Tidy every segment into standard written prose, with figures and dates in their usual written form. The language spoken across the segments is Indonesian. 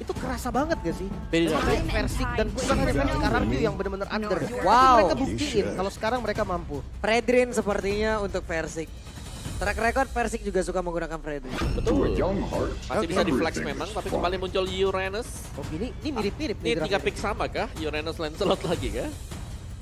tuh kerasa banget gak sih? Beda. Kayak Versik dan bukan hanya Versik, RRQ yang bener-bener under. Tapi Wow. mereka buktiin kalau sekarang mereka mampu. Fredrin sepertinya untuk Versik. Track record Versik juga suka menggunakan Fredrin. Betul. Masih Oke. bisa di flex memang, tapi kembali muncul Uranus. Oh ini mirip-mirip Ini nih 3 grafiknya. pick sama kah? Uranus Lancelot lagi kah?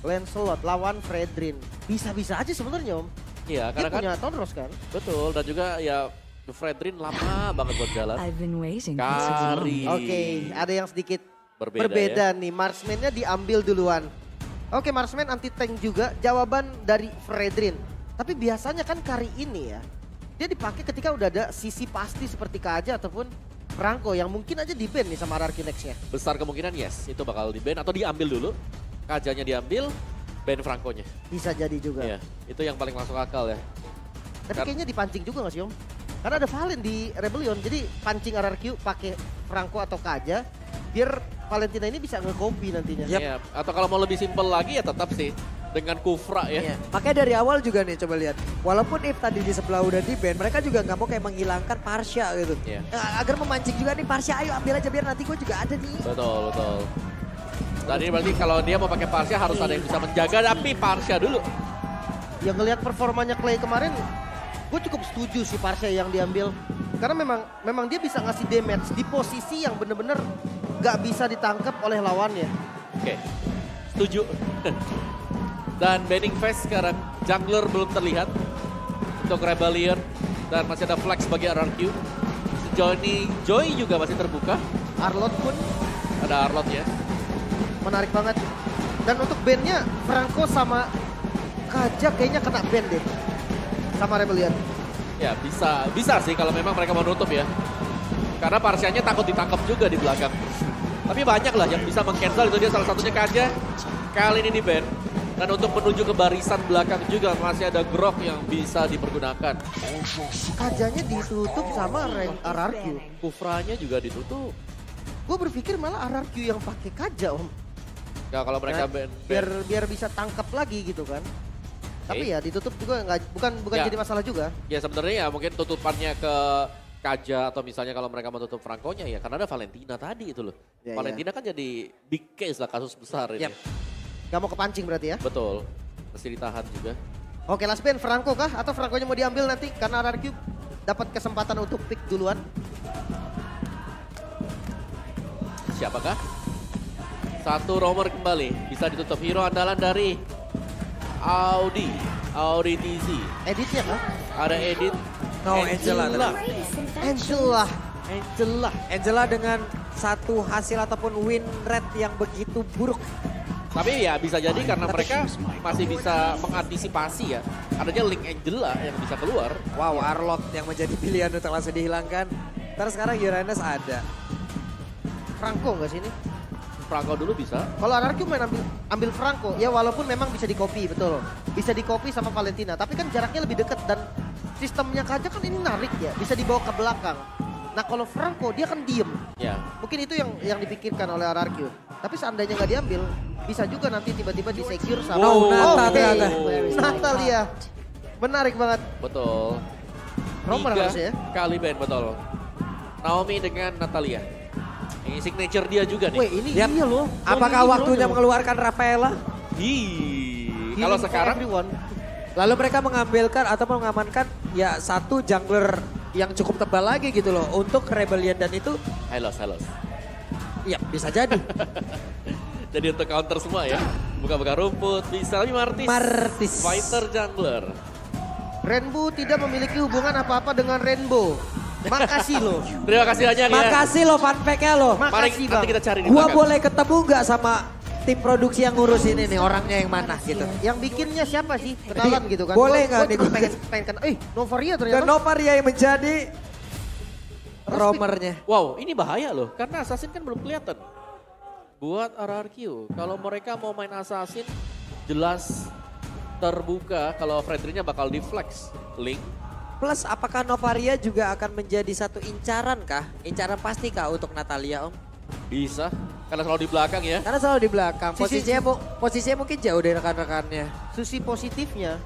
Lancelot lawan Fredrin. Bisa-bisa aja sebenarnya Om. Iya, Dia karena kan punya Tonros kan? betul. Dan juga ya Fredrin lama banget buat jalan. I've been waiting for so long. Kari. Oke, ada yang sedikit Berbeda, berbeda ya. nih. Marksman-nya diambil duluan. Oke, Marksman anti tank juga. Jawaban dari Fredrin. Tapi biasanya kan kari ini ya, dia dipakai ketika udah ada sisi pasti seperti Kaja ataupun Franco yang mungkin aja di ban nih sama RRQ next-nya. Besar kemungkinan yes, itu bakal di-ban atau diambil dulu. Kajanya diambil, ban Franco-nya. Bisa jadi juga. Iya, itu yang paling masuk akal ya. Tapi kayaknya dipancing juga gak sih Om? Karena ada Valen di Rebellion, jadi pancing RRQ pakai Franco atau Kaja biar Valentina ini bisa nge-copy nantinya. Iya, atau kalau mau lebih simpel lagi ya tetap sih dengan Kufra ya. Iya. Makanya dari awal juga nih coba lihat. Walaupun if tadi di sebelah udah di ban, mereka juga nggak mau kayak menghilangkan Parsha gitu. Iya. Agar memancing juga nih Parsha, ayo ambil aja biar nanti gue juga ada nih. Betul, betul. Dan ini berarti kalau dia mau pakai Parsha harus ada yang bisa menjaga, tapi Parsha dulu. Yang ngelihat performanya Clay kemarin, gue cukup setuju sih Parsha yang diambil. Karena memang dia bisa ngasih damage di posisi yang bener-bener gak bisa ditangkap oleh lawannya. Oke, setuju. Dan banning phase sekarang, jungler belum terlihat untuk Rebellion. Dan masih ada flex bagi RRQ. Sejauh ini Joy juga masih terbuka. Arlot pun Ada Arlot ya. menarik banget. Dan untuk bandnya Franco sama Kaja kayaknya kena band deh. Sama Rebellion. Ya bisa sih kalau memang mereka mau nutup ya. Karena Parsianya takut ditangkap juga di belakang. Tapi banyak lah yang bisa meng-cancel, itu dia salah satunya Kaja. Kali ini di ban. Dan untuk menuju ke barisan belakang juga masih ada Grok yang bisa dipergunakan. Kajanya ditutup sama RRQ. Kufranya juga ditutup. Gue berpikir malah RRQ yang pakai Kaja Om. Ya kalau mereka Nah, ban, biar bisa tangkap lagi gitu kan. Tapi ya ditutup juga bukan Ya. jadi masalah juga. ya sebenarnya ya mungkin tutupannya ke Kaja atau misalnya kalau mereka mau tutup Franco-nya ya karena ada Valentina tadi itu loh. Ya, Valentina kan jadi big case lah, kasus besar ini. Yap. Gak mau kepancing berarti ya. Betul. Mesti ditahan juga. Oke, last ban Franco kah? Atau Franco-nya mau diambil nanti karena RRQ dapat kesempatan untuk pick duluan? Siapakah? Satu romer kembali. Bisa ditutup hero andalan dari Audi TZ. Editnya kah? Ada Edit. No, Angela. Angela dengan satu hasil ataupun win rate yang begitu buruk. Tapi ya bisa jadi karena mereka masih bisa mengantisipasi ya. Adanya Link Angela yang bisa keluar. Wow, Arlot yang menjadi pilihan untuk langsung dihilangkan. Terus sekarang Uranus ada. Franco nggak sih ini? Franco dulu bisa. Kalau RRQ main ambil Franco, ya walaupun memang bisa di-copy, betul. Bisa di-copy sama Valentina, tapi kan jaraknya lebih dekat dan sistemnya Kaja kan ini narik ya, bisa dibawa ke belakang. Nah kalau Franco dia kan diem. Ya. Mungkin itu yang dipikirkan oleh RRQ. Tapi seandainya nggak diambil, bisa juga nanti tiba-tiba di-secure sama... Oh, Nata Oke, ternyata. Natalia. Menarik banget. Betul. Romer 3 harusnya ya. kali ban, betul. Naomi dengan Natalia. Ini signature dia juga nih. Weh ini Yap. iya loh. Apakah Ini waktunya loh. mengeluarkan Rafaela? Healing Kalau for sekarang everyone. Lalu mereka mengambilkan atau mengamankan ya satu jungler yang cukup tebal lagi gitu loh untuk Rebellion dan itu Helos. ya bisa jadi. Jadi untuk counter semua ya. Buka-buka rumput, bisa. Tapi Martis. Fighter jungler. Rainbow tidak memiliki hubungan apa-apa dengan Rainbow. Makasih loh. Terima kasih banyak ya. Makasih lo fun fact-nya lo. Paling Makasih nanti bang. kita cari di Gua belakang. boleh ketemu gak sama tim produksi yang ngurus ini nih orangnya yang mana gitu. Yang bikinnya siapa sih? Kenalan gitu kan. Boleh nggak Gua nih cuma gua? pengen kenal. Novaria Dan ternyata. Novaria yang menjadi romernya. Wow, ini bahaya loh. Karena Assassin kan belum kelihatan. Buat RRQ, kalau mereka mau main Assassin, jelas terbuka kalau Fredrinnya bakal di flex. Link. Plus apakah Novaria juga akan menjadi satu incaran kah? Incaran pasti kah untuk Natalia Om? Bisa. Karena selalu di belakang ya. Karena selalu di belakang. Posisinya mungkin jauh dari rekan-rekannya. Sisi positifnya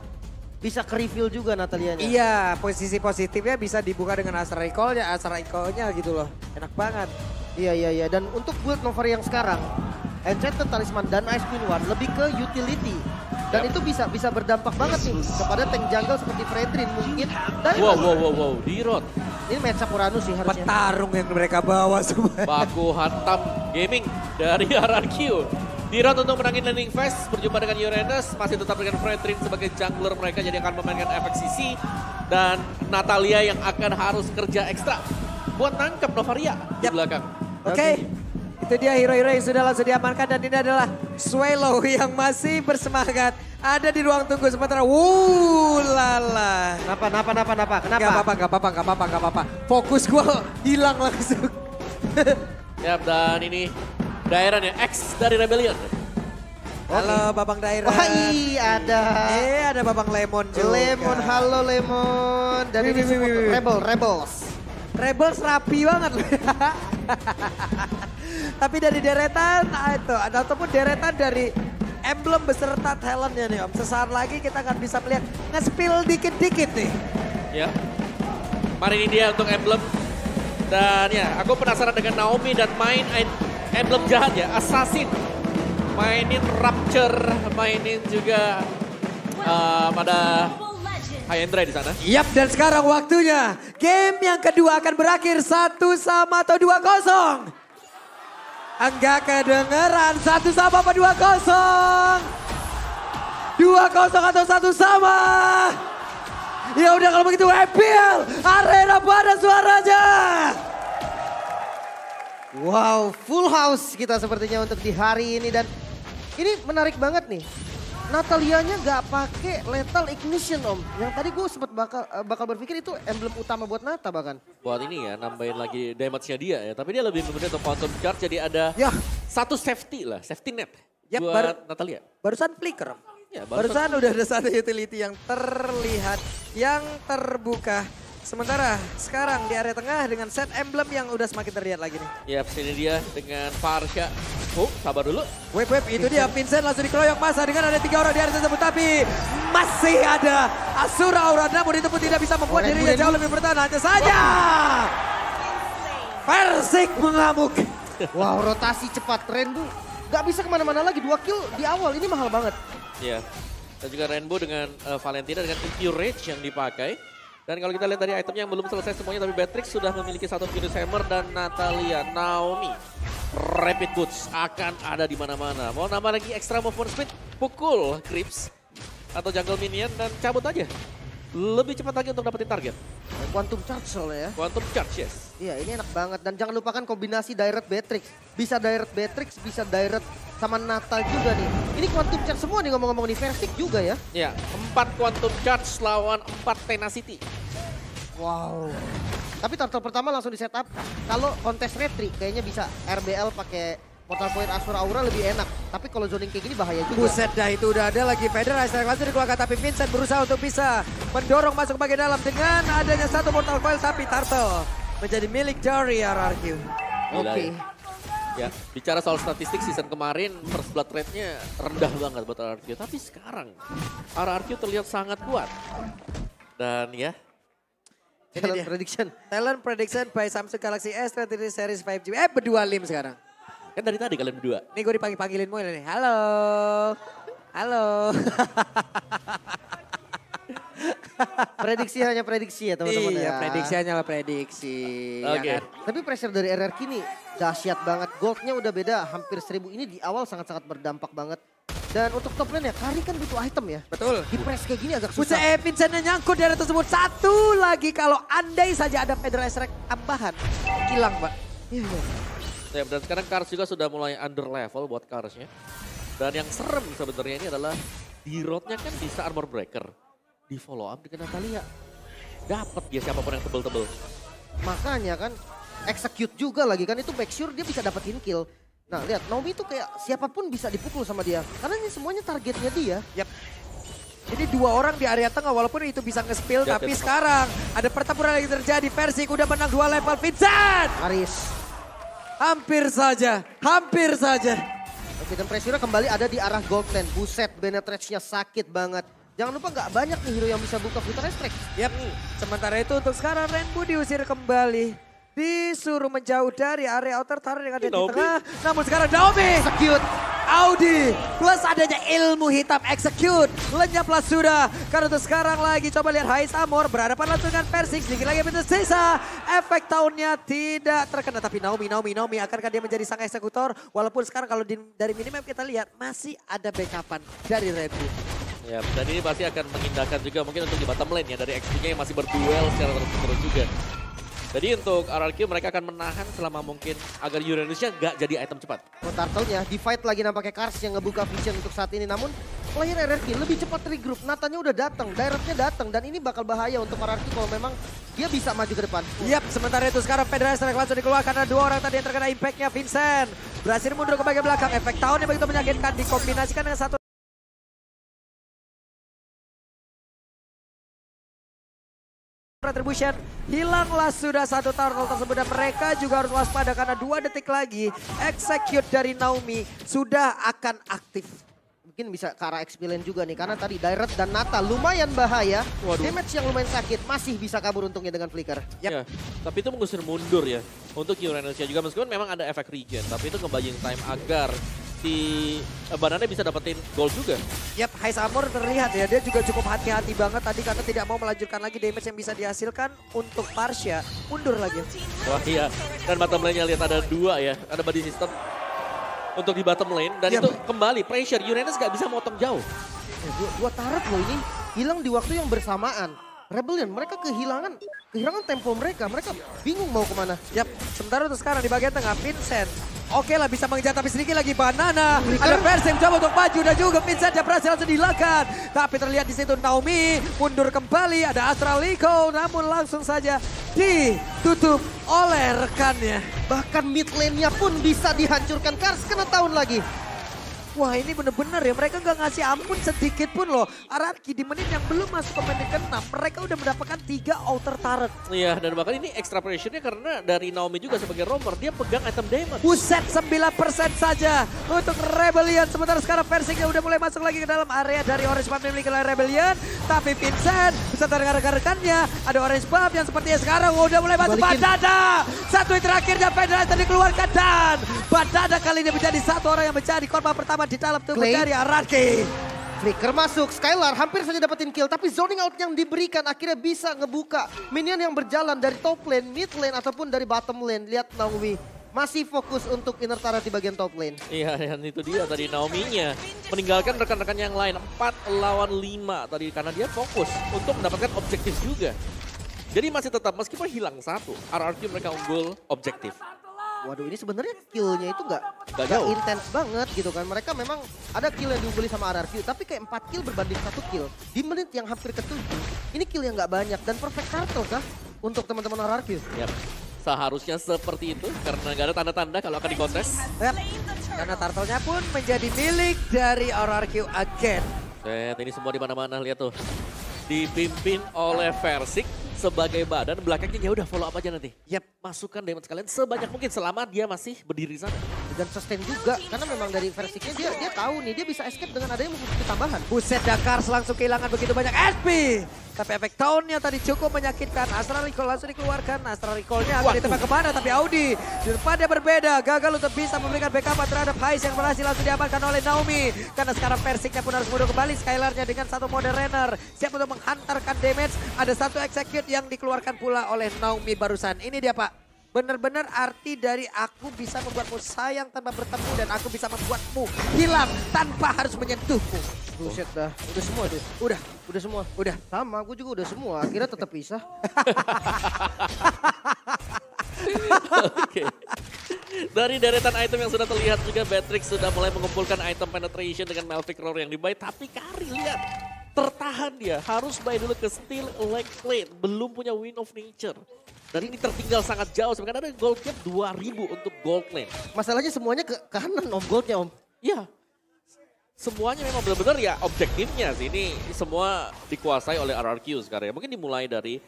bisa ke reveal juga Natalianya. Iya, posisi positifnya bisa dibuka dengan Astra Recall-nya gitu loh. Enak banget. Iya. Dan untuk build Novari yang sekarang, Enchanted Talisman dan Ice Queen One lebih ke utility. Dan itu bisa berdampak banget nih kepada tank jungle seperti Fredrin mungkin. Dan Wow, D-Rod. ini match up Uranus sih harusnya. Petarung yang mereka bawa semua. Baku hantam gaming dari RRQ. D-Rod untuk menangin landing phase, berjumpa dengan Uranus, masih tetap dengan Fredrin sebagai jungler mereka, jadi akan memainkan efek CC. Dan Natalia yang akan harus kerja ekstra buat nangkep Novaria di belakang. Oke, itu dia hero-hero yang sudah langsung diamankan dan ini adalah Swallow yang masih bersemangat. Ada di ruang tunggu sementara. Lala. Kenapa? Gak apa-apa. Fokus gue hilang langsung. Yap, dan ini Dairan ya, X dari Rebellion. Halo Babang Daira. Wah ada. Ada Babang Lemon juga. Halo Lemon. Dan ini Rebels. Rebels rapi banget loh. Tapi dari deretan itu ataupun deretan dari emblem beserta talentnya nih Om. Sesaat lagi kita akan bisa melihat nge-spill dikit-dikit nih. Ya. Mari ini dia untuk emblem. Dan ya, aku penasaran dengan Naomi dan main emblem jahat ya, Assassin. Mainin Rapture, mainin juga pada Hyendra di sana. Yap, dan sekarang waktunya game yang kedua akan berakhir 1-1 atau 2-0. Enggak kedengeran 1 sama apa 2-0? 2-0 atau 1 sama? Ya udah kalau begitu EPL Arena pada suaranya. Wow, full house kita sepertinya untuk di hari ini dan ini menarik banget nih. Natalianya nggak pakai lethal ignition Om. Yang tadi gue sempat bakal berpikir itu emblem utama buat Nata bahkan. Buat ini ya, nambahin lagi damage-nya dia ya. Tapi dia lebih memilih untuk quantum charge, jadi ada satu safety net Yap, buat Natalia. Barusan flicker. Ya, Barusan udah ada satu utility yang terlihat, yang terbuka. Sementara sekarang di area tengah dengan set emblem yang udah semakin terlihat lagi nih. Ya, sini dia dengan Farsha. Oh, sabar dulu. Web itu dia Vincent langsung dikeroyok masa dengan ada 3 orang di area tersebut. Tapi masih ada Asura Aura namun itu pun tidak bisa membuat dirinya jauh lebih bertahan. Hanya saja Persik mengamuk. Wow, rotasi cepat Rainbow. Gak bisa kemana-mana lagi, 2 kill di awal ini mahal banget. Ya, dan juga Rainbow dengan Valentina dengan Impure Rage yang dipakai. Dan kalau kita lihat dari itemnya yang belum selesai semuanya, tapi Beatrix sudah memiliki satu Furious Hammer dan Natalia, Naomi, Rapid Boots akan ada di mana-mana. Mau nambah lagi extra movement speed, pukul Creeps atau jungle minion dan cabut aja. Lebih cepat lagi untuk dapetin target. Quantum Charge soalnya ya. Quantum Charge, yes. Iya, ini enak banget dan jangan lupakan kombinasi direct Beatrix. Bisa direct Beatrix, bisa direct sama Natal juga nih. Ini Quantum Charge semua nih ngomong-ngomong nih, Versik juga ya. Ya, 4 Quantum Charge lawan 4 Tenacity. Wow. Tapi turtle pertama langsung di setup. Kalau kontes retri kayaknya bisa RBL pakai Portal Point Asura Aura lebih enak. Tapi kalau zoning kayak gini bahaya juga. Buset dah itu udah ada lagi Federer langsung dikeluarkan tapi Vincent berusaha untuk bisa mendorong masuk bagian dalam dengan adanya satu Portal Coil tapi Turtle menjadi milik dari RRQ. Oke. Ya, bicara soal statistik season kemarin first blood rate-nya rendah banget buat RRQ. Tapi sekarang RRQ terlihat sangat kuat. Dan ya, Talent prediction. Talent prediction by Samsung Galaxy S23 Series 5G. Berdua lim sekarang. kan dari tadi kalian berdua. Nih gue dipanggil-panggilin mulai nih. Halo. Halo. Prediksi hanya prediksi ya teman-teman iya, ya. prediksi hanyalah prediksi. Oke. Ya kan? Tapi pressure dari RRQ nih dahsyat banget. Goldnya udah beda hampir 1000. Ini di awal sangat-sangat berdampak banget. Dan untuk top lane ya, Kari kan butuh item ya. Betul. Di press kayak gini agak Buset susah. Vincent nyangkut di area tersebut. Satu lagi kalau andai saja ada Federer Strike tambahan. Hilang Mbak. Iya. Ya, dan sekarang Kars juga sudah mulai under level buat Karsnya. Dan yang serem sebenarnya ini adalah di roadnya kan bisa armor breaker. Di follow up dengan Natalia. Dapat dia siapapun yang tebel-tebel. Makanya kan execute juga lagi kan itu make sure dia bisa dapetin kill. Nah lihat Naomi itu kayak siapapun bisa dipukul sama dia. Karena ini semuanya targetnya dia. Yap. Ini dua orang di area tengah walaupun itu bisa nge-spill. Yap, Tapi yap. sekarang ada pertempuran lagi terjadi. Persik udah menang 2 level. Vincent! Aris. Hampir saja. Hampir saja. Oke dan pressure kembali ada di arah gold lane. Buset penetrate-nya sakit banget. Jangan lupa gak banyak nih hero yang bisa buka Flutter Strike. Yap. Sementara itu untuk sekarang Rainbow diusir kembali. disuruh menjauh dari area outer turret yang ada di Naomi. tengah. Namun sekarang Naomi, Execute. Audi, plus adanya ilmu hitam execute. Lenyaplah sudah. Karena untuk sekarang lagi coba lihat Hais Amor berhadapan langsung dengan Persik. Sedikit lagi pintu sisa. Efek tahunnya tidak terkena. Tapi Naomi akankah dia menjadi sang eksekutor? Walaupun sekarang kalau dari minimap kita lihat masih ada backupan dari Red Bull. Ya, dan ini pasti akan mengindahkan juga mungkin untuk di bottom lane ya dari XP-nya yang masih berduel secara terus-menerus juga. Jadi untuk RRQ mereka akan menahan selama mungkin agar Uranusnya nggak jadi item cepat. Turtle-nya di fight lagi nampaknya Kars yang ngebuka vision untuk saat ini. Namun player RRQ lebih cepat regroup. Natanya udah datang, Direct-nya datang. Dan ini bakal bahaya untuk RRQ kalau memang dia bisa maju ke depan. Yap, sementara itu sekarang Federasi langsung dikeluarkan. Ada dua orang tadi yang terkena impact-nya. Vincent berhasil mundur ke bagian belakang. Efek tahun yang begitu menyakitkan dikombinasikan dengan satu Retribution. Hilanglah sudah satu turtle tersebut dan mereka juga harus waspada karena 2 detik lagi execute dari Naomi sudah akan aktif. Mungkin bisa ke arah XP lane juga nih. Karena tadi Direct dan Nata lumayan bahaya. Waduh. Damage yang lumayan sakit. Masih bisa kabur untungnya dengan Flicker. Ya, tapi itu mengusir mundur ya untuk Uranusnya juga meskipun memang ada efek regen. Tapi itu ngebuying time agar si Banana bisa dapetin gold juga. Yap, Hais Amor terlihat ya, dia juga cukup hati-hati banget tadi karena tidak mau melanjutkan lagi damage yang bisa dihasilkan untuk Parsha. Mundur lagi. Wah iya, dan bottom lane-nya lihat ada 2 ya, ada body system untuk di bottom lane. Dan Yap. itu kembali pressure, Uranus gak bisa motong jauh. Dua turret loh ini hilang di waktu yang bersamaan. Rebellion, mereka kehilangan tempo mereka. Mereka bingung mau kemana. Yap, sementara untuk sekarang di bagian tengah Vincent. Oke lah bisa mengejar tapi sedikit lagi Banana. Ada Persik coba untuk maju dan juga Vincent yang berhasil langsung dihilangkan. Tapi terlihat di situ Naomi mundur kembali. Ada Astraliko namun langsung saja ditutup oleh rekannya. Bahkan mid lane-nya pun bisa dihancurkan. Kars kena tahun lagi. Wah ini bener-bener ya, mereka nggak ngasih ampun sedikit pun loh. Ararki di menit yang belum masuk ke menit ke-6, mereka udah mendapatkan 3 outer turret. Iya, dan bahkan ini extra pressure-nya karena dari Naomi juga sebagai roamer, dia pegang item damage. Buset 9% saja untuk Rebellion. Sementara sekarang Persiknya udah mulai masuk lagi ke dalam area dari Orange Buff yang dimiliki oleh Rebellion. Tapi Vincent beserta dengan rekan-rekannya, ada Orange Buff yang sepertinya sekarang udah mulai masuk. Badada. Satu yang terakhirnya Federasi dikeluarkan dan Badada kali ini menjadi satu orang yang menjadi korban pertama di dalam tubuh Clay. dari Ararki. Flicker masuk, Skylar hampir saja dapetin kill. Tapi zoning out yang diberikan akhirnya bisa ngebuka minion yang berjalan dari top lane, mid lane, ataupun dari bottom lane. Lihat Naomi masih fokus untuk inner turret di bagian top lane. Iya, dan itu dia tadi Naomi-nya meninggalkan rekan-rekan yang lain 4 lawan 5 tadi karena dia fokus untuk mendapatkan objektif juga. Jadi masih tetap meskipun hilang 1, RRQ mereka unggul objektif. Waduh ini sebenarnya killnya itu Nggak gak jauh. intens banget gitu kan. Mereka memang ada kill yang diungguli sama RRQ. Tapi kayak 4 kill berbanding 1 kill. Di menit yang hampir ke-7. Ini kill yang gak banyak. Dan perfect turtle kah untuk teman-teman RRQ? Yap. Seharusnya seperti itu karena gak ada tanda-tanda kalau akan dikontes. Yap. Karena turtle-nya pun menjadi milik dari RRQ again. Ini semua di mana-mana lihat tuh. Dipimpin oleh Versik sebagai badan, belakangnya ya udah follow up aja nanti. Yap. Masukkan damage kalian sebanyak mungkin selama dia masih berdiri sana. Dan sustain juga. Karena memang dari versiknya dia tahu nih dia bisa escape dengan adanya musuh tambahan. Buset Dakar langsung kehilangan begitu banyak SP. Tapi efek tahunnya tadi cukup menyakitkan. Astra Recall langsung dikeluarkan. Astra Recall-nya akan ditembak kemana. Tapi Audi di depannya berbeda. Gagal untuk bisa memberikan backup terhadap Hais yang berhasil langsung diamankan oleh Naomi. Karena sekarang Persiknya pun harus mundur kembali. Skylar-nya dengan satu mode runner. Siap untuk menghantarkan damage. Ada satu execute yang dikeluarkan pula oleh Naomi barusan. Ini dia Pak. Benar-benar arti dari aku bisa membuatmu sayang tanpa bertemu dan aku bisa membuatmu hilang tanpa harus menyentuhmu. Buset dah. Udah semua deh. Udah semua. Udah. Sama aku juga udah semua. Akhirnya tetap pisah. Oke. Dari deretan item yang sudah terlihat juga Batrix sudah mulai mengumpulkan item penetration dengan Malphite Roar yang dibuy. Tapi Kari lihat, tertahan dia. Harus buy dulu ke Steel Leg Plate. Belum punya Wind of Nature. Dan ini tertinggal sangat jauh. Sebenarnya ada gold gap 2000 untuk gold lane. Masalahnya semuanya ke kanan om goldnya om. Iya. Semuanya memang benar-benar ya objektifnya sih. Ini semua dikuasai oleh RRQ sekarang ya. Mungkin dimulai dari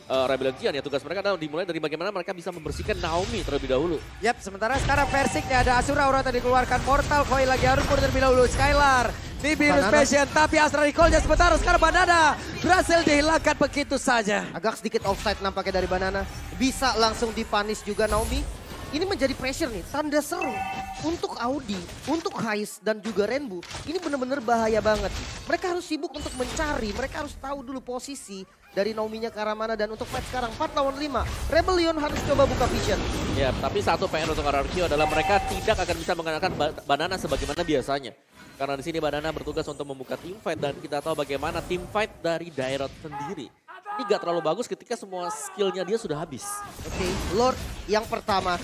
Rebellion Gian ya. Tugas mereka adalah dimulai dari bagaimana mereka bisa membersihkan Naomi terlebih dahulu. Yap, sementara sekarang Persiknya ada Asura Aura tadi dikeluarkan. Mortal Koi lagi harus mundur terlebih dahulu. Skylar, Nibirus Passion, tapi Astra Recall-nya sebentar sekarang Banana berhasil dihilangkan begitu saja. Agak sedikit offside nampaknya dari Banana. bisa langsung dipunish juga Naomi. Ini menjadi pressure nih, tanda seru untuk Audi, untuk Hais dan juga Rainbow. Ini benar-benar bahaya banget. Mereka harus sibuk untuk mencari, mereka harus tahu dulu posisi dari Naomi-nya ke arah mana. Dan untuk fight sekarang 4 lawan 5, Rebellion harus coba buka vision. Ya, tapi satu PR untuk RRQ adalah mereka tidak akan bisa menggunakan Banana sebagaimana biasanya. Karena di sini Banana bertugas untuk membuka team fight dan kita tahu bagaimana team fight dari Dairot sendiri. Ini gak terlalu bagus ketika semua skillnya dia sudah habis. Oke, Lord yang pertama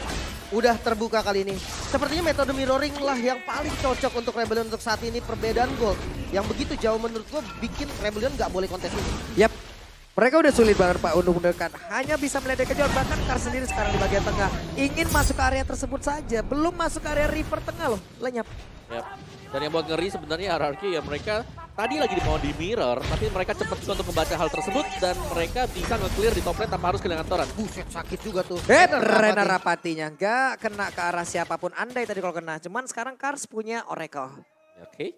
udah terbuka kali ini. Sepertinya metode mirroring lah yang paling cocok untuk Rebellion untuk saat ini. Perbedaan gold yang begitu jauh menurut gue bikin Rebellion gak boleh kontes ini. Yap. Mereka udah sulit banget Pak untuk mendekat. Hanya bisa meledek kejual. Bahkan Kar sendiri sekarang di bagian tengah. Ingin masuk ke area tersebut saja. Belum masuk ke area river tengah loh. Lenyap. Yap. Dan yang buat ngeri sebenarnya RRQ ya mereka tadi lagi mau di mirror. Tapi mereka cepat juga untuk membaca hal tersebut. Dan mereka bisa nge-clear di top lane tanpa harus kehilangan Toran. Buset sakit juga tuh. Rena Rapatinya nggak kena ke arah siapapun. Andai tadi kalau kena. Cuman sekarang Kars punya Oracle. Oke.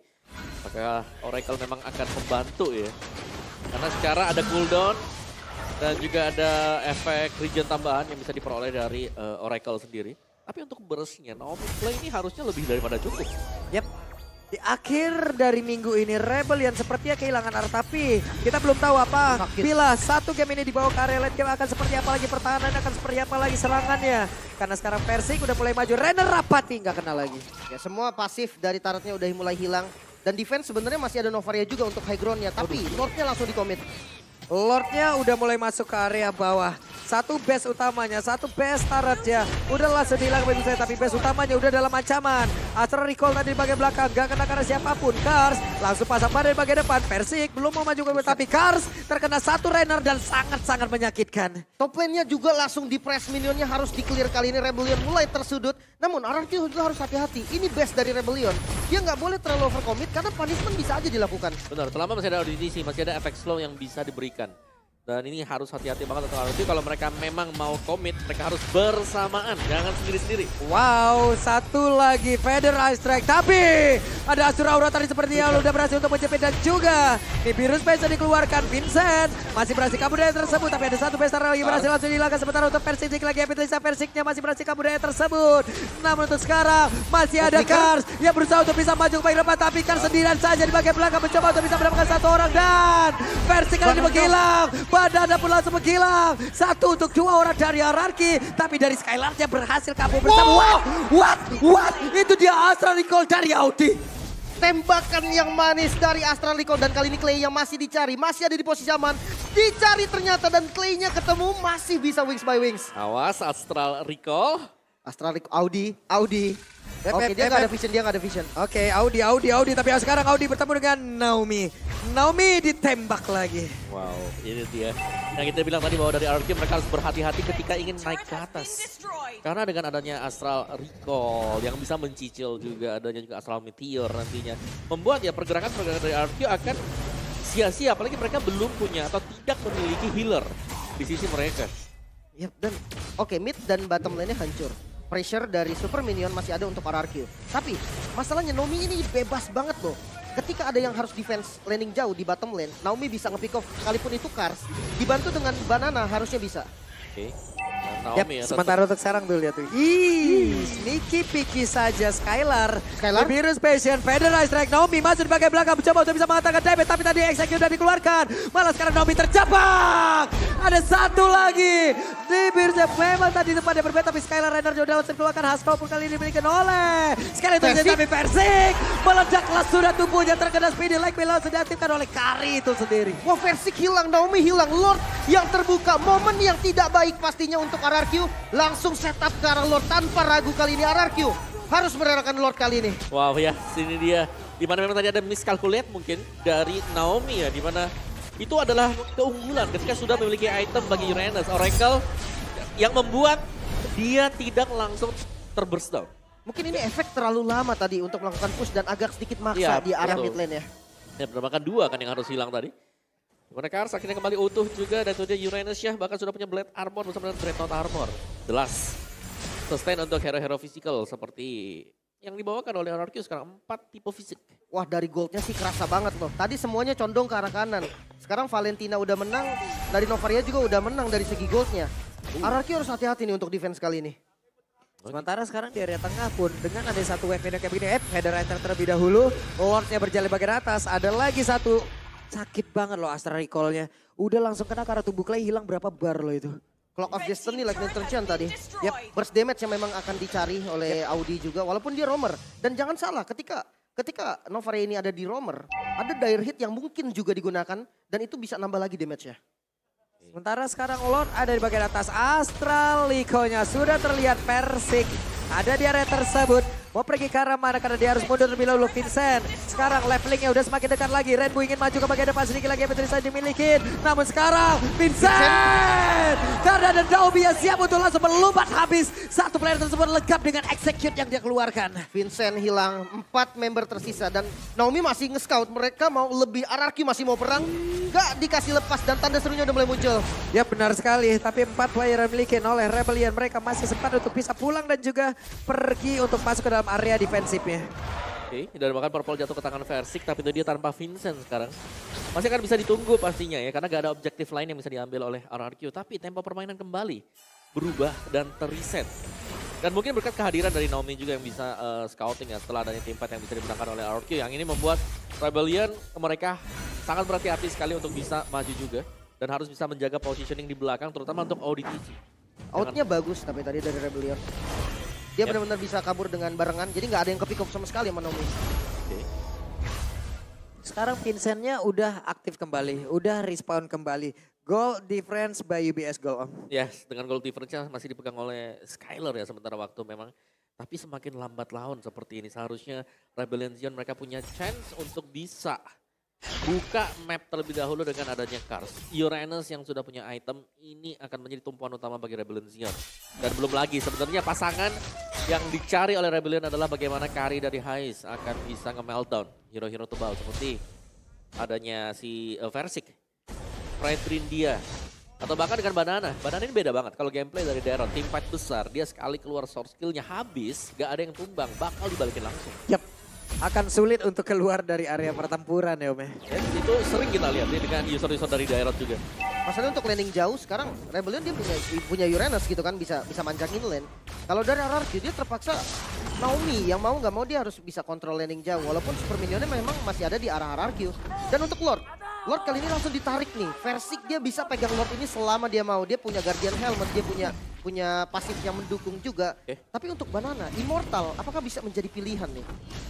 Apakah Oracle memang akan membantu ya? Karena secara ada cooldown dan juga ada efek regen tambahan yang bisa diperoleh dari Oracle sendiri. Tapi untuk burstnya Naomi play ini harusnya lebih daripada cukup. Yap. Di akhir dari minggu ini Rebellion sepertinya kehilangan arah. Tapi kita belum tahu apa. Bila satu game ini dibawa ke area late game akan seperti apa lagi pertahanan, akan seperti apa lagi serangannya. Karena sekarang Persik udah mulai maju. Renner Rapati nggak kena lagi. Ya semua pasif dari turretnya udah mulai hilang. Dan defense sebenarnya masih ada Novaria juga untuk high groundnya. Tapi Lordnya langsung dikomit. Lordnya udah mulai masuk ke area bawah. Satu base utamanya, satu base turretnya. Udah langsung hilang begitu saja, tapi base utamanya udah dalam ancaman. Astra recall tadi di bagian belakang, gak kena karena siapapun. Kars langsung pasang pada di bagian depan. Persik belum mau maju ke tapi Kars terkena satu Rainer dan sangat-sangat menyakitkan. Top lane-nya juga langsung di press, minionnya harus di clear kali ini. Rebellion mulai tersudut. Namun RRQ juga harus hati-hati. Ini best dari Rebellion. Dia nggak boleh terlalu overcommit karena punishment bisa aja dilakukan. Benar, selama masih ada audisi, masih ada efek slow yang bisa diberikan. Dan ini harus hati-hati banget untuk RRQ. Kalau mereka memang mau komit, mereka harus bersamaan, jangan sendiri-sendiri. Wow, satu lagi Feather Ice Strike. Tapi ada Asura Aura tadi sepertinya udah berhasil untuk menjepit dan juga di biru space dikeluarkan. Vincent masih berhasil kabur dari tersebut. Tapi ada satu besar lagi berhasil langsung dihilangkan. Sementara untuk Persik lagi Epitlisa Persiknya masih berhasil kabur dari tersebut. Namun untuk sekarang masih ada Kars yang berusaha untuk bisa maju ke bagian depan. Tapi Kars sendirian saja di bagian belakang mencoba untuk bisa mendapatkan satu orang. Dan Persik kali ini menghilang. Badana pun langsung menghilang. Satu untuk dua orang dari RRQ. Tapi dari Skylarnya berhasil kabur bersama. What? Itu dia Astral Recall dari Audi. Tembakan yang manis dari Astral Recall. Dan kali ini Clay yang masih dicari. Masih ada di posisi aman. Dicari ternyata dan Clay-nya ketemu. Masih bisa wings by wings. Awas Astral Recall. Astral Recall, Audi. Oke, dia nggak ada vision, Oke, Audi. Tapi sekarang Audi bertemu dengan Naomi. Naomi ditembak lagi. Wow, ini dia. Yang kita bilang tadi bahwa dari RRQ mereka harus berhati-hati ketika ingin naik ke atas. Karena dengan adanya Astral Recall yang bisa mencicil juga, adanya juga Astral Meteor nantinya. Membuat ya pergerakan dari RRQ akan sia-sia, apalagi mereka belum punya atau tidak memiliki healer di sisi mereka. Yap, dan oke, mid dan bottom lane-nya hancur. Pressure dari super minion masih ada untuk RRQ. Tapi masalahnya Naomi ini bebas banget loh. Ketika ada yang harus defense landing jauh di bottom lane, Naomi bisa nge-pick off sekalipun itu Kars. Dibantu dengan Banana harusnya bisa. Oke. Yap, sementara untuk sekarang tuh lihat tuh. Sneaky picky saja Skylar. Virus Passion, Feather Ice Strike. Naomi masuk di bagian belakang mencoba untuk bisa mengatakan damage. Tapi tadi execute sudah dikeluarkan. Malah sekarang Naomi terjebak. Ada satu lagi. Di Virus memang tadi tempatnya berbeda. Tapi Skylar Rainer sudah langsung keluarkan. Haskell pun kali ini dimiliki oleh. Sekali itu tapi Persik. Meledaklah sudah tubuhnya terkena speedy. Like Mila sudah diaktifkan oleh Kari itu sendiri. Wah, Persik hilang, Naomi hilang. Lord yang terbuka. Momen yang tidak baik pastinya untuk RRQ. Langsung setup ke arah Lord tanpa ragu kali ini. RRQ harus merelakan Lord kali ini. Wow ya, sini dia. Dimana memang tadi ada miscalculate mungkin dari Naomi ya. Dimana itu adalah keunggulan ketika sudah memiliki item bagi Uranus. Oracle yang membuat dia tidak langsung terburst down. Mungkin ini efek terlalu lama tadi untuk melakukan push dan agak sedikit maksa di arah mid lane ya. Ya, bahkan dua kan yang harus hilang tadi. Dimana Kars akhirnya kembali utuh juga dan itu dia Uranus ya bahkan sudah punya Blade Armor bersama dengan Dreadnought Armor. Jelas sustain untuk hero-hero physical seperti yang dibawakan oleh RRQ sekarang 4 tipe fisik. Wah, dari goldnya sih kerasa banget loh. Tadi semuanya condong ke arah kanan. Sekarang Valentina udah menang, dari Novaria juga udah menang dari segi goldnya. RRQ harus hati-hati nih untuk defense kali ini. Sementara sekarang di area tengah pun dengan ada satu wave yang kayak begini, header enter terlebih dahulu, Lordnya berjalan bagian atas, ada lagi satu. Sakit banget loh Astra Recall-nya. Udah langsung kena karena tubuh Clay hilang berapa bar loh itu. Clock of Destiny Lightning Terjun tadi. Burst damage yang memang akan dicari oleh Audi juga walaupun dia roamer. Dan jangan salah ketika Novaria ini ada di roamer, ada dire hit yang mungkin juga digunakan dan itu bisa nambah lagi damage-nya. Sementara sekarang Lord ada di bagian atas, Astral Recall-nya sudah terlihat Persik. Ada di area tersebut. Mau pergi ke arah mana karena dia harus mundur lebih dahulu. Vincent sekarang levelingnya udah semakin dekat lagi. Rainbow ingin maju ke bagian depan, sedikit lagi yang bisa dimiliki. Namun sekarang Vincent karena ada Daubi yang siap untuk langsung melompat habis. Satu player tersebut legap dengan execute yang dia keluarkan. Vincent hilang, 4 member tersisa dan Naomi masih nge-scout. Mereka mau lebih, RRQ masih mau perang. Gak dikasih lepas dan tanda serunya udah mulai muncul. Ya benar sekali, tapi 4 player yang dimiliki oleh Rebellion. Mereka masih sempat untuk bisa pulang dan juga pergi untuk masuk ke dalam area defensifnya. Oke, dan bahkan Purple jatuh ke tangan Versik, tapi itu dia tanpa Vincent sekarang. Masih akan bisa ditunggu pastinya ya, karena gak ada objektif lain yang bisa diambil oleh RRQ. Tapi tempo permainan kembali berubah dan terreset. Dan mungkin berkat kehadiran dari Naomi juga yang bisa scouting ya, setelah adanya teamfight yang bisa dimenangkan oleh RRQ. Yang ini membuat Rebellion mereka sangat berhati-hati sekali untuk bisa maju juga. Dan harus bisa menjaga positioning di belakang, terutama untuk ODTG. Outnya bagus tapi tadi dari Rebellion. Dia benar-benar bisa kabur dengan barengan, jadi nggak ada yang kepick up sama sekali sama Naomi. Sekarang Vincentnya udah aktif kembali, udah respawn kembali. Goal difference by UBS Goal, Om. Yes, dengan goal difference-nya masih dipegang oleh Skyler ya sementara waktu memang. Tapi semakin lambat laun seperti ini, seharusnya Rebellion Zion mereka punya chance untuk bisa buka map terlebih dahulu dengan adanya Cars. Uranus yang sudah punya item ini akan menjadi tumpuan utama bagi Rebellion Zion. Dan belum lagi sebenarnya pasangan yang dicari oleh Rebellion adalah bagaimana Kari dari Hais akan bisa nge-meltdown hero-hero tebal seperti adanya si Versik, Fredrin dia, atau bahkan dengan Banana. Banana ini beda banget kalau gameplay dari Daron, tim fight besar, dia sekali keluar source skillnya habis, gak ada yang tumbang, bakal dibalikin langsung. Yap. Akan sulit untuk keluar dari area pertempuran ya Om. Ya, itu sering kita lihat ya, dengan user-user dari daerah juga. Masalahnya untuk landing jauh sekarang Rebellion dia punya Uranus gitu kan, bisa manjangin lane. Kalau dari RRQ dia terpaksa Naomi yang mau nggak mau dia harus bisa kontrol landing jauh. Walaupun super minionnya memang masih ada di arah RRQ. Dan untuk Lord kali ini langsung ditarik nih. Versik dia bisa pegang Lord ini selama dia mau. Dia punya Guardian Helmet, dia punya pasif yang mendukung juga. Tapi untuk Banana, Immortal apakah bisa menjadi pilihan nih?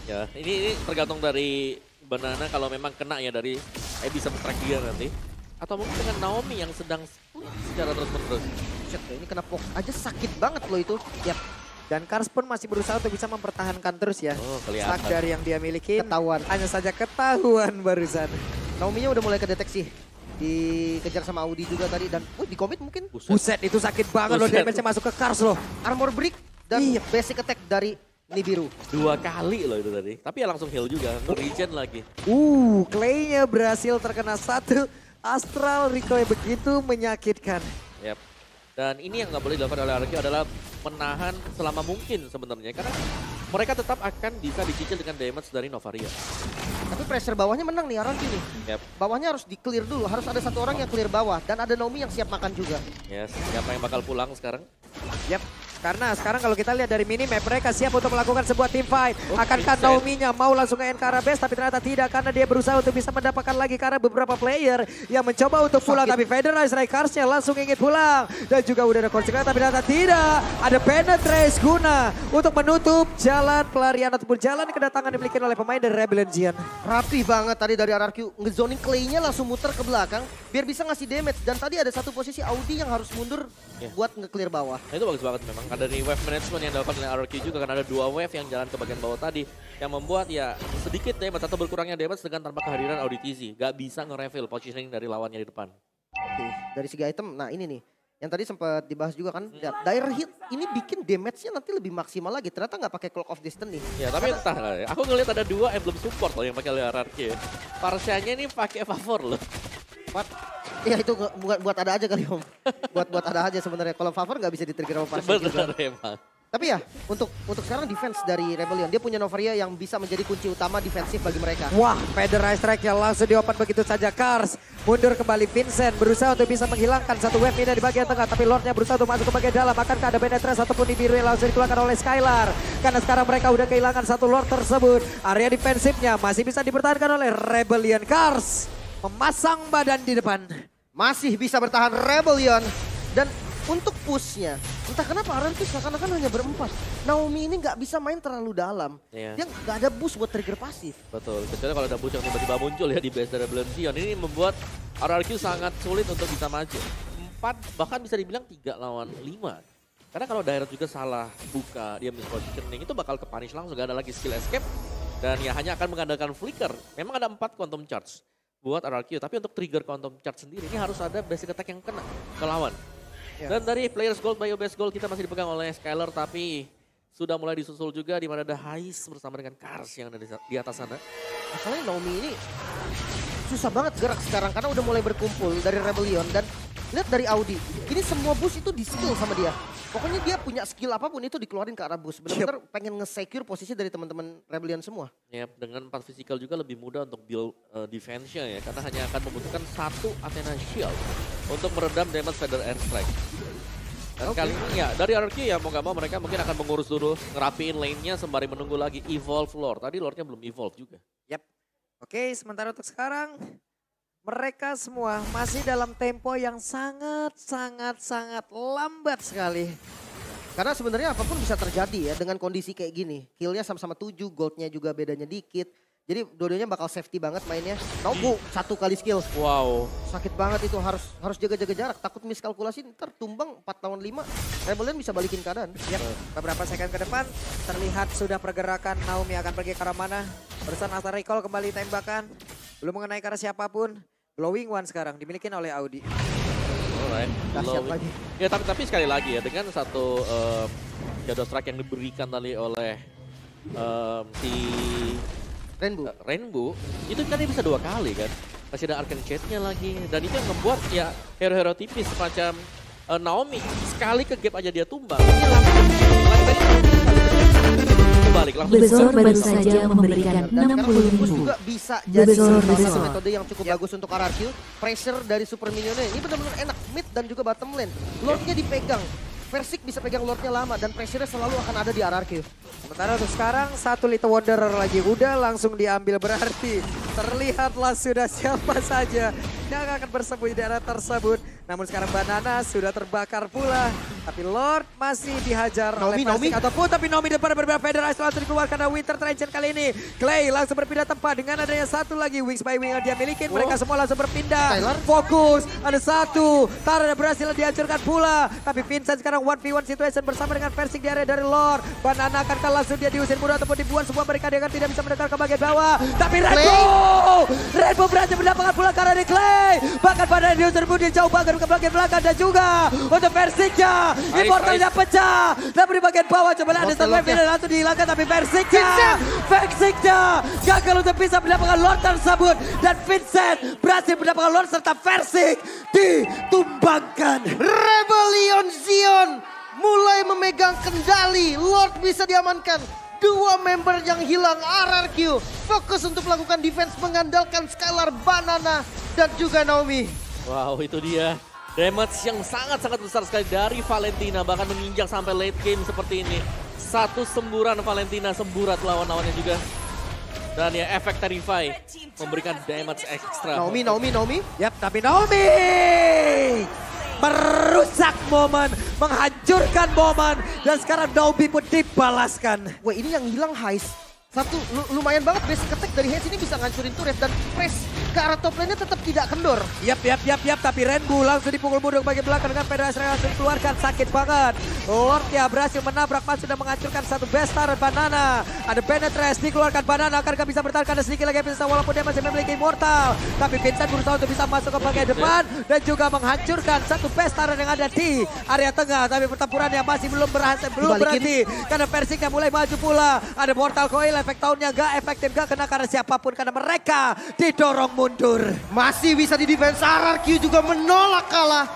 Ya, ini tergantung dari Banana kalau memang kena ya dari bisa men-track dia nanti. Atau mungkin dengan Naomi yang sedang split secara terus-menerus. Shit, ini kena poke aja sakit banget loh itu. Yap. Dan Kars pun masih berusaha untuk bisa mempertahankan terus ya. Oh, kelihatan. Stack dari yang dia miliki. Ketahuan. Hanya saja ketahuan barusan. Naomi-nya udah mulai kedeteksi. Dikejar sama Audi juga tadi dan di commit mungkin. Buset itu sakit banget loh, damage-nya masuk ke Kars loh. Armor break dan basic attack dari Nibiru. 2 kali loh itu tadi. Tapi ya langsung heal juga, regen lagi. Clay-nya berhasil terkena satu. Astral Recall yang begitu menyakitkan. Yep. Dan ini yang nggak boleh dilakukan oleh RRQ adalah menahan selama mungkin sebenarnya. Karena mereka tetap akan bisa dicicil dengan damage dari Novaria. Tapi pressure bawahnya menang nih RRQ nih. Yep. Bawahnya harus di-clear dulu, harus ada satu orang yang clear bawah. Dan ada Naomi yang siap makan juga. Yes, siapa yang bakal pulang sekarang? Yap. Karena sekarang kalau kita lihat dari minimap mereka siap untuk melakukan sebuah team fight. Akankah Naomi-nya mau langsung nge-end ke arah base tapi ternyata tidak karena dia berusaha untuk bisa mendapatkan lagi karena beberapa player yang mencoba untuk pulang tapi Federal Strikers-nya langsung ingin pulang dan juga udah ada konsekuensi tapi ternyata tidak. Ada penetrace guna untuk menutup jalan pelarian ataupun jalan kedatangan dimiliki oleh pemain dari Rebellion Zion. Rapi banget tadi dari RRQ, ngezoning Clay-nya langsung muter ke belakang biar bisa ngasih damage dan tadi ada satu posisi Audi yang harus mundur buat nge-clear bawah. Nah, itu bagus banget memang. Ada di wave management yang dilakukan oleh RRQ juga karena ada 2 wave yang jalan ke bagian bawah tadi yang membuat ya sedikit damage atau berkurangnya damage dengan tanpa kehadiran ODTZ. Gak bisa nge-reveal positioning dari lawannya di depan. Oke, dari segi item, nah ini nih. Yang tadi sempat dibahas juga kan, dire hit ini bikin damage-nya nanti lebih maksimal lagi. Ternyata nggak pakai Clock of Destiny. Ya tapi entah lah ya. Aku ngeliat ada 2 emblem support loh yang pakai oleh RRQ. Parsianya ini pakai favor loh. Ya itu buat ada aja kali Om. buat ada aja sebenarnya. Kalau favor nggak bisa di-trigger sama Parsia juga. Emang. Tapi ya, untuk sekarang defense dari Rebellion, dia punya Novaria yang bisa menjadi kunci utama defensif bagi mereka. Wah, Federer Strike yang langsung diopen begitu saja. Kars mundur kembali, Vincent berusaha untuk bisa menghilangkan satu wave ini di bagian tengah. Tapi Lordnya berusaha untuk masuk ke bagian dalam. Akankah ada penetrasi ataupun di biru yang langsung dikeluarkan oleh Skylar. Karena sekarang mereka udah kehilangan satu Lord tersebut. Area defensifnya masih bisa dipertahankan oleh Rebellion. Kars memasang badan di depan. Masih bisa bertahan Rebellion. Dan untuk pushnya, entah kenapa RRQ seakan-akan hanya berempat. Naomi ini nggak bisa main terlalu dalam. Dia nggak ada boost buat trigger pasif. Betul, kecuali kalau ada boost yang tiba-tiba muncul ya di base dari Rebellion Zion. Ini membuat RRQ sangat sulit untuk bisa maju. 4, bahkan bisa dibilang 3 lawan 5. Karena kalau Direct juga salah buka, dia mispositioning, itu bakal ke-punish langsung. Gak ada lagi skill escape. Dan ya hanya akan mengandalkan flicker. Memang ada 4 quantum charge buat RRQ. Tapi untuk trigger quantum charge sendiri, ini harus ada basic attack yang kena ke lawan. Dan dari Players Gold, Bio Best Gold kita masih dipegang oleh Skylar, tapi sudah mulai disusul juga di mana ada Hais bersama dengan Kars yang ada di atas sana. Masalahnya Naomi ini susah banget gerak sekarang karena udah mulai berkumpul dari Rebellion dan lihat dari Audi. Ini semua boost itu di skill sama dia. Pokoknya dia punya skill apapun itu dikeluarin ke arah boost. Benar-benar pengen nge-secure posisi dari teman-teman Rebellion semua. Yep, dengan 4 physical juga lebih mudah untuk build defense-nya ya. Karena hanya akan membutuhkan 1 Athena Shield untuk meredam damage Feather Airstrike. Dan kali ini ya dari RRQ ya mau gak mau mereka mungkin akan mengurus dulu, ngerapiin lane-nya sembari menunggu lagi evolve Lord. Tadi Lord-nya belum evolve juga. Yap. Oke, sementara untuk sekarang mereka semua masih dalam tempo yang sangat lambat sekali. Karena sebenarnya apapun bisa terjadi ya dengan kondisi kayak gini. Kill-nya sama-sama 7, gold-nya juga bedanya dikit. Jadi dua-duanya bakal safety banget mainnya. Nobu 1 kali skill. Wow. Sakit banget itu, harus jaga-jaga jarak. Takut miskalkulasi ntar tumbang 4 lawan 5. Rebellion bisa balikin keadaan. Yap, beberapa second ke depan terlihat sudah pergerakan Naomi akan pergi ke arah mana. Barusan Astar Recall kembali tembakan. Belum mengenai ke arah siapapun. Glowing One sekarang dimiliki oleh Audi. Alright. Dahsyat lagi. Ya tapi sekali lagi ya dengan satu shadow strike yang diberikan tadi oleh si Rainbow itu kan dia bisa 2 kali kan. Masih ada Arcane Shade-nya lagi. Dan itu yang membuat ya hero-hero tipis semacam Naomi. Sekali ke gap aja dia tumbang. Ini langsung balik langsung. Besor baru saja memberikan 60.000. Juga bisa jadi salah satu metode yang cukup bagus untuk RRQ. Pressure dari Super Minionnya ini benar-benar enak. Mid dan juga bottom lane. Lordnya dipegang. Versik bisa pegang Lordnya lama dan pressure-nya selalu akan ada di RRQ. Sementara untuk sekarang satu Little Wanderer lagi udah langsung diambil, berarti terlihatlah sudah siapa saja yang akan bersembunyi di daerah tersebut. Namun sekarang Banana sudah terbakar pula. Tapi Lord masih dihajar oleh Persik ataupun tapi Naomi depan berbeda Federasi langsung dikeluarkan dari Winter Trajan kali ini. Clay langsung berpindah tempat dengan adanya satu lagi Wings by Wing yang dia miliki. Mereka semua langsung berpindah. Fokus, ada satu. Tara berhasil dihancurkan pula. Tapi Vincent sekarang 1v1 situation bersama dengan Persik di area dari Lord. Banana akankah langsung dia diusir mudah ataupun dibuat semua mereka dengan tidak bisa mendekat ke bagian bawah. Tapi Rainbow berhasil mendapatkan pula karena di Clay. Bahkan pada diusir pun dia jauh banget ke bagian belakang dan juga untuk Persiknya. Immortalnya pecah. Dan di bagian bawah coba ada satu wave langsung dihilangkan tapi Persiknya gagal untuk bisa mendapatkan Lord tersebut. Dan Vincent berhasil mendapatkan Lord serta Persik ditumbangkan. Rebellion Zion mulai memegang kendali. Lord bisa diamankan. 2 member yang hilang RRQ. Fokus untuk melakukan defense mengandalkan Skylar, Banana, dan juga Naomi. Wow, itu dia. Damage yang sangat-sangat besar sekali dari Valentina. Bahkan menginjak sampai late game seperti ini. Satu semburan Valentina semburat lawan-lawannya juga. Dan ya efek Terrify memberikan damage ekstra. Naomi. Yap, tapi Naomi merusak momen, menghancurkan momen. Dan sekarang Naomi pun dibalaskan. Wah, ini yang hilang Hais. Satu, lumayan banget basic attack dari Hais ini bisa ngancurin turret dan press ke arah top lane-nya tetap tidak kendor. Yap. Tapi Rainbow langsung dipukul mundur bagian belakang dengan Federasi langsung keluarkan. Sakit banget. Lordnya berhasil menabrak Mas sudah menghancurkan satu Bestar Banana. Ada Penetrate dikeluarkan Banana. Akankah bisa bertahan sedikit lagi Vincent walaupun dia masih memiliki Immortal. Tapi Vincent berusaha untuk bisa masuk ke bagian depan. Dan juga menghancurkan satu Bestar yang ada di area tengah. Tapi pertempurannya masih belum berhenti. Karena Persiknya mulai maju pula. Ada Mortal Coil. Efek tahunnya gak efektif, gak kena karena siapapun. Karena mereka didorong mundur. Masih bisa di defense. RRQ juga menolak kalah.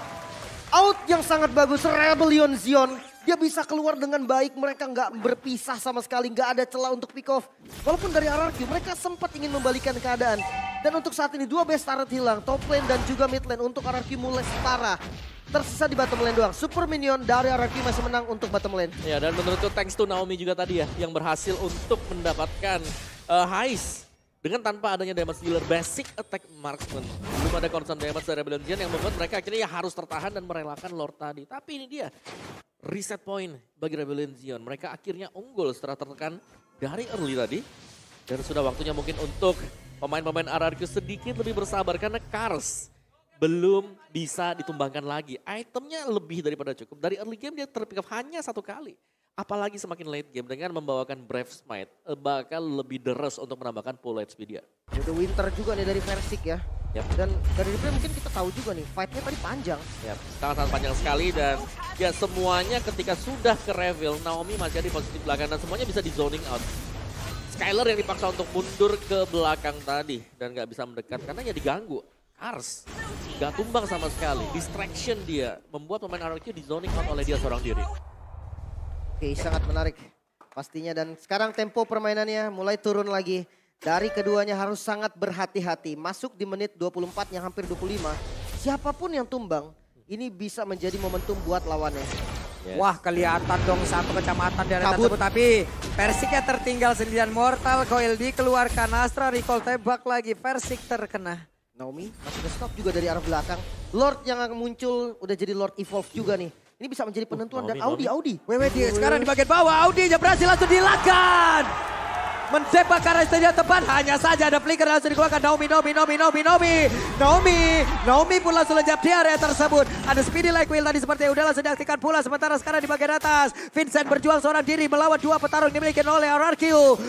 Out yang sangat bagus Rebellion Zion. Dia bisa keluar dengan baik, mereka nggak berpisah sama sekali, nggak ada celah untuk pick off. Walaupun dari RRQ mereka sempat ingin membalikan keadaan. Dan untuk saat ini dua base turret hilang, top lane dan juga mid lane untuk RRQ mulai setara. Tersisa di bottom lane doang. Super minion dari RRQ masih menang untuk bottom lane. Ya, dan menurutku thanks to Naomi juga tadi ya, yang berhasil untuk mendapatkan heist. Dengan tanpa adanya damage dealer, basic attack marksman. Belum ada concern damage dari Rebellion Zion yang membuat mereka akhirnya ya harus tertahan dan merelakan Lord tadi. Tapi ini dia, reset point bagi Rebellion Zion. Mereka akhirnya unggul setelah tertekan dari early tadi. Dan sudah waktunya mungkin untuk pemain-pemain RRQ sedikit lebih bersabar karena Kars belum bisa ditumbangkan lagi. Itemnya lebih daripada cukup. Dari early game dia terpick up hanya 1 kali. Apalagi semakin late game dengan membawakan Brave Smite bakal lebih deres untuk menambahkan full HP dia. Udah winter juga nih dari Versik ya. Yep. Dan dari replay mungkin kita tahu juga nih, fight-nya tadi panjang. Yep. Sangat-sangat panjang sekali dan ya semuanya ketika sudah ke reveal, Naomi masih ada di posisi belakang dan semuanya bisa di zoning out. Skylar yang dipaksa untuk mundur ke belakang tadi dan gak bisa mendekat karena ya diganggu. Kars gak tumbang sama sekali, distraction dia membuat pemain RRQ di zoning out oleh dia seorang diri. Oke, sangat menarik pastinya dan sekarang tempo permainannya mulai turun lagi. Dari keduanya harus sangat berhati-hati. Masuk di menit 24 yang hampir 25. Siapapun yang tumbang, ini bisa menjadi momentum buat lawannya. Yes. Wah, kelihatan dong satu kecamatan di area tersebut. Tapi Versiknya tertinggal sendirian. Mortal Coil dikeluarkan. Astra Recall tembak lagi. Versik terkena. Naomi masih ada stop juga dari arah belakang. Lord yang akan muncul udah jadi Lord Evolve juga nih. Ini bisa menjadi penentuan dan Audi. WWD sekarang di bagian bawah. Audi berhasil langsung dilakukan. Mendepak ke arah stadion tepat. Hanya saja ada flicker langsung dikeluarkan. Naomi pun langsung lejap di area tersebut. Ada speedy like wheel tadi seperti udah langsung diaktifkan pula. Sementara sekarang di bagian atas. Vincent berjuang seorang diri melawan 2 petarung dimiliki oleh RRQ.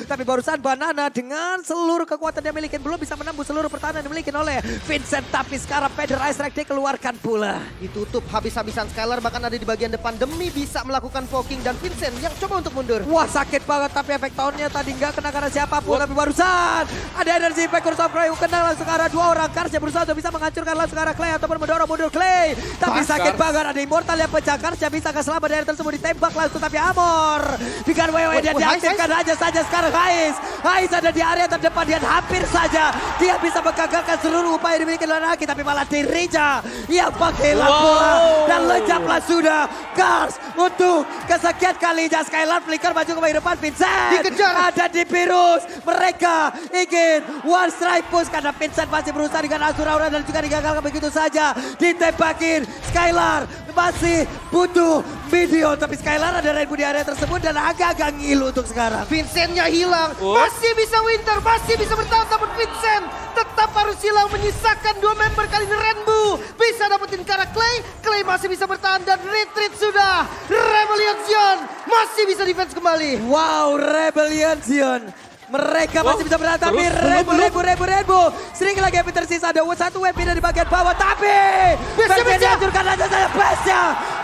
Tapi barusan Banana dengan seluruh kekuatan dia miliki belum bisa menembus seluruh pertahanan dimiliki oleh Vincent. Tapi sekarang Feder Ice Strike dikeluarkan pula. Ditutup habis-habisan Skylar bahkan ada di bagian depan demi bisa melakukan poking. Dan Vincent yang coba untuk mundur. Wah, sakit banget tapi efek tahunnya tadi nggak kena karena siapapun. Tapi barusan ada energi impact Curse of Clay kena langsung ke arah 2 orang. Kars yang berusaha untuk bisa menghancurkan langsung ke arah Clay ataupun mendorong mundur Clay. Tapi sakit banget, ada Immortal yang pecah. Kars yang bisa keselamat dari tersebut ditembak langsung. Tapi Amor dengan WW dia diaktifkan aja saja sekarang Hais ada di area terdepan dan hampir saja dia bisa menggagalkan seluruh upaya dimiliki oleh Naki. Tapi malah dirinya yang pakai pula dan lejaplah sudah Kars untuk kesekian kalinya. Skylar flicker maju ke bagian depan. Vincent dikejar, ada di virus. Mereka ingin one strike push karena Vincent masih berusaha dengan Azura Aura dan juga digagalkan begitu saja. Ditembakin Skylar masih butuh video. Tapi Skylar ada rainbow di area tersebut dan agak-agak ngilu untuk sekarang. Vincentnya hilang. Masih bisa winter, masih bisa bertahan. Namun Vincent tetap harus hilang. Menyisakan 2 member kali ini Rainbow. Bisa dapetin ke arah Clay. Clay masih bisa bertahan dan retreat sudah. Rebellion Zion masih bisa defense kembali. Wow, Rebellion Zion. Mereka masih bisa bertahan tapi Rainbow. Sering lagi yang tersisa. Ada satu web pindah di bagian bawah tapi Base dihancurkan aja saya.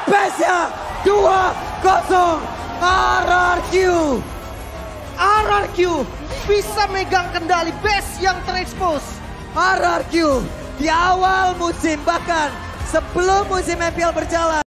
Base-nya 2-0 RRQ bisa megang kendali base yang terekspos. RRQ di awal musim bahkan sebelum musim MPL berjalan.